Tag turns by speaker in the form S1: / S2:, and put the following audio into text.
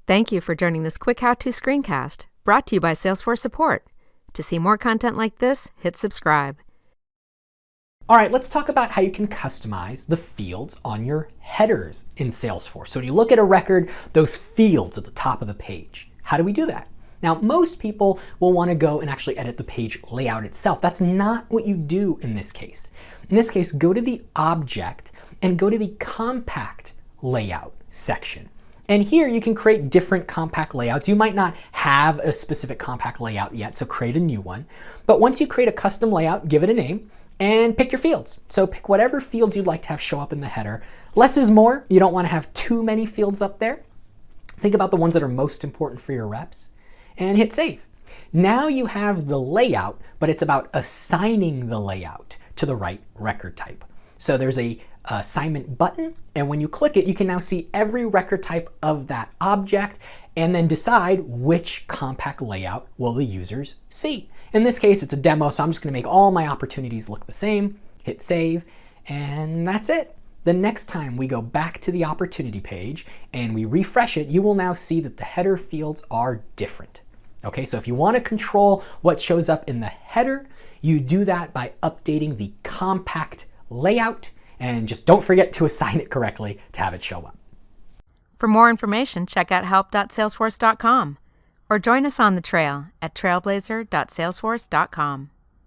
S1: Thank you for joining this quick how-to screencast brought to you by Salesforce Support. To see more content like this, hit subscribe.
S2: All right, let's talk about how you can customize the fields on your headers in Salesforce. So when you look at a record, those fields at the top of the page, how do we do that? Now, most people will want to go and actually edit the page layout itself. That's not what you do in this case. In this case, go to the object and go to the compact layout section. And here you can create different compact layouts. You might not have a specific compact layout yet, so create a new one. But once you create a custom layout, give it a name and pick your fields. So pick whatever fields you'd like to have show up in the header. Less is more. You don't want to have too many fields up there. Think about the ones that are most important for your reps and hit save. Now you have the layout, but it's about assigning the layout to the right record type. So there's a assignment button, and when you click it, you can now see every record type of that object and then decide which compact layout will the users see. In this case, it's a demo, so I'm just going to make all my opportunities look the same, hit save, and that's it. The next time we go back to the opportunity page and we refresh it, you will now see that the header fields are different. Okay, so if you want to control what shows up in the header, you do that by updating the compact layout, and just don't forget to assign it correctly to have it show up.
S1: For more information, check out help.salesforce.com or join us on the trail at trailblazer.salesforce.com.